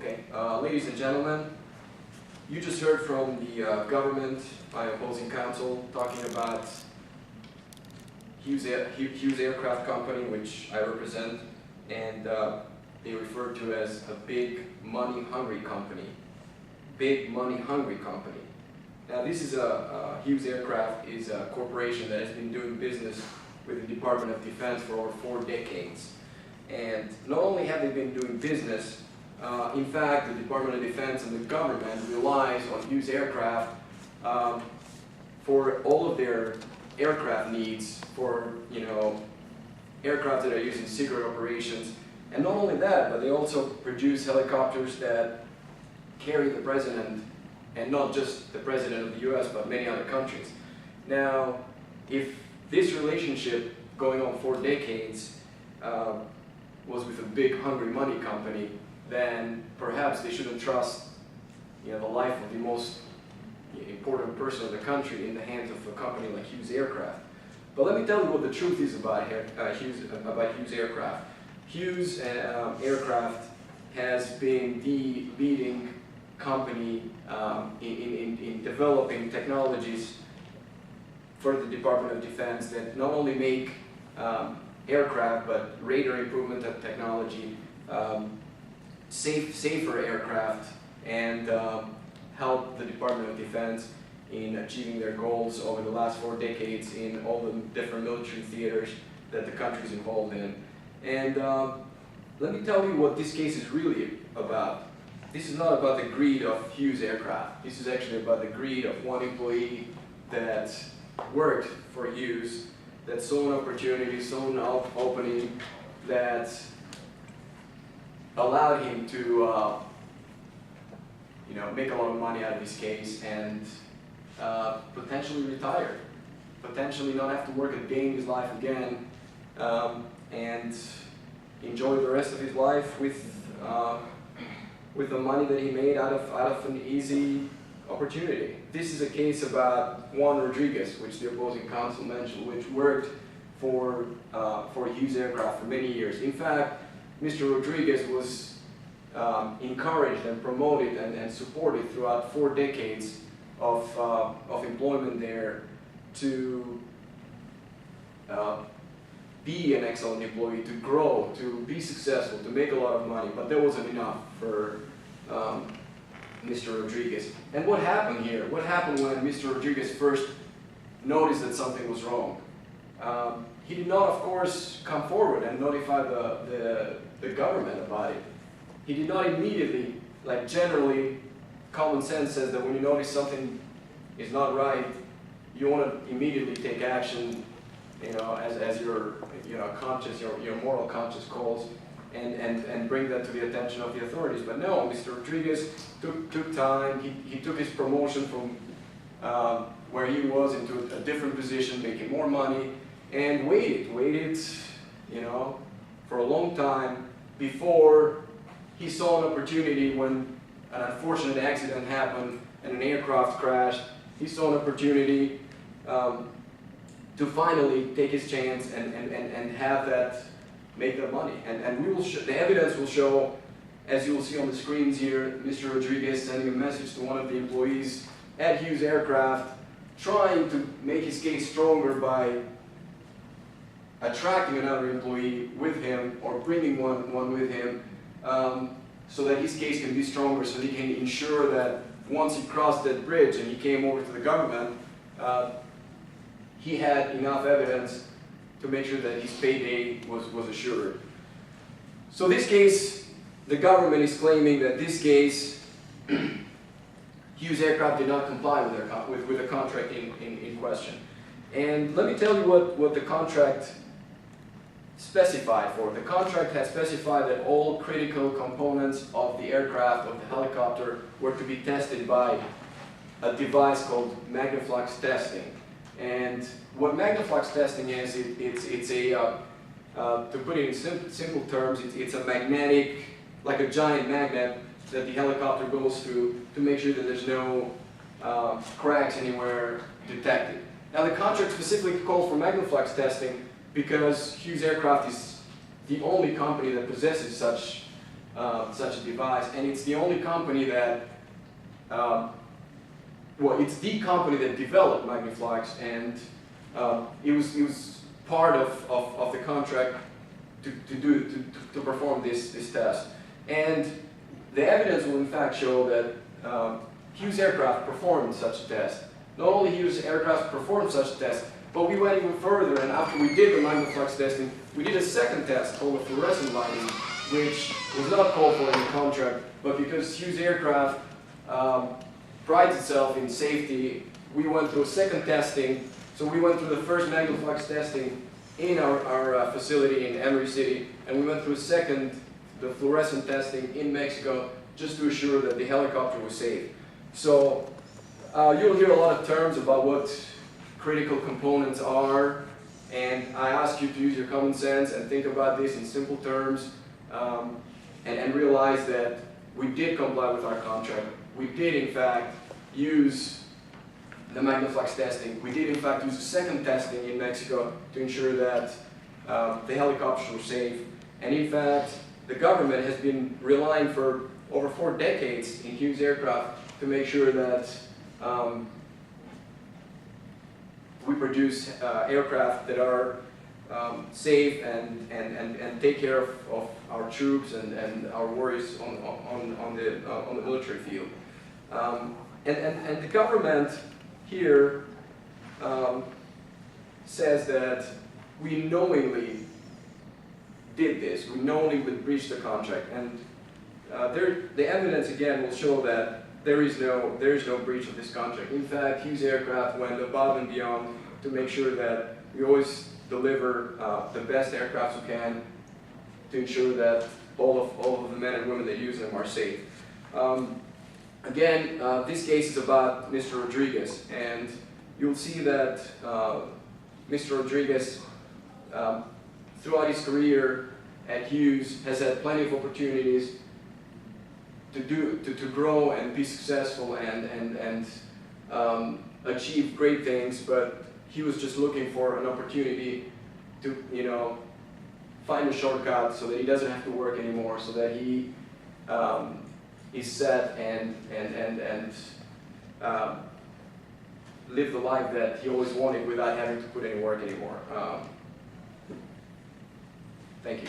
Okay, ladies and gentlemen, you just heard from the government by opposing counsel talking about Hughes Aircraft Company, which I represent, and they refer to as a big money-hungry company. Big money-hungry company. Now, this is Hughes Aircraft is a corporation that has been doing business with the Department of Defense for over 4 decades. And not only have they been doing business, in fact, the Department of Defense and the government relies on Hughes Aircraft for all of their aircraft needs, for aircraft that are used in secret operations. And not only that, but they also produce helicopters that carry the president, and not just the president of the US, but many other countries. Now, if this relationship going on 4 decades was with a big hungry money company, then perhaps they shouldn't trust the life of the most important person in the country in the hands of a company like Hughes Aircraft. But let me tell you what the truth is about Hughes Aircraft. Hughes Aircraft has been the leading company in developing technologies for the Department of Defense that not only make aircraft, but radar improvement technology, safer aircraft, and help the Department of Defense in achieving their goals over the last 4 decades in all the different military theaters that the country is involved in. And let me tell you what this case is really about. This is not about the greed of Hughes Aircraft. This is actually about the greed of one employee that worked for Hughes, that saw an opportunity, saw an opening that allowed him to make a lot of money out of his case and potentially retire, potentially not have to work a day in his life again, and enjoy the rest of his life with the money that he made out of an easy opportunity. This is a case about Juan Rodriguez, which the opposing counsel mentioned, which worked for Hughes Aircraft for many years. In fact, Mr. Rodriguez was encouraged and promoted and supported throughout 4 decades of employment there to be an excellent employee, to grow, to be successful, to make a lot of money. But that wasn't enough for Mr. Rodriguez. And what happened here? What happened when Mr. Rodriguez first noticed that something was wrong? He did not, of course, come forward and notify the government about it. He did not immediately, like generally, common sense says that when you notice something is not right, you want to immediately take action, as your conscience, your moral conscience calls, and bring that to the attention of the authorities. But no, Mr. Rodriguez took time. He took his promotion from where he was into a different position, making more money, and waited, for a long time before he saw an opportunity when an unfortunate accident happened and an aircraft crashed. He saw an opportunity to finally take his chance and have that, make that money. And we will the evidence will show, as you will see on the screens here, Mr. Rodriguez sending a message to one of the employees at Hughes Aircraft, trying to make his case stronger by attracting another employee with him or bringing one with him, so that his case can be stronger, so he can ensure that once he crossed that bridge and he came over to the government, he had enough evidence to make sure that his payday was assured. So this case, the government is claiming that this case, Hughes Aircraft did not comply with the contract in question. And let me tell you what the contract specified for. The contract had specified that all critical components of the aircraft, of the helicopter, were to be tested by a device called magnaflux testing. And what magnaflux testing is, it's a, to put it in simple terms, it's a magnetic, like a giant magnet that the helicopter goes through to make sure that there's no cracks anywhere detected. Now the contract specifically calls for magnaflux testing because Hughes Aircraft is the only company that possesses such such a device, and it's the only company that, well, it's the company that developed Magniflux, and it was part of the contract to perform this test. And the evidence will in fact show that Hughes aircraft performed such a test. Not only Hughes aircraft performed such a test, but we went even further, and after we did the Magniflux testing, we did a second test called the fluorescent lighting, which was not called for in the contract, but because Hughes aircraft prides itself in safety, we went through a second testing. So we went through the first Magniflux testing in our facility in Emory City, and we went through the fluorescent testing in Mexico, just to assure that the helicopter was safe. So you'll hear a lot of terms about what critical components are, and I ask you to use your common sense and think about this in simple terms, and realize that we did comply with our contract. We did in fact use the Magniflux testing. We did in fact use a second testing in Mexico to ensure that the helicopters were safe. And in fact, the government has been relying for over 4 decades in Hughes aircraft to make sure that we produce aircraft that are safe and take care of our troops and our worries on the military field. And the government here says that we knowingly did this, we knowingly breached the contract, and the evidence again will show that there is no breach of this contract. In fact, Hughes aircraft went above and beyond to make sure that we always deliver the best aircraft we can to ensure that all of the men and women that use them are safe. Again, this case is about Mr. Rodriguez, and you'll see that Mr. Rodriguez, throughout his career at Hughes, has had plenty of opportunities to grow and be successful and achieve great things, but he was just looking for an opportunity to, find a shortcut so that he doesn't have to work anymore, so that he is set and live the life that he always wanted without having to put any work anymore. Thank you.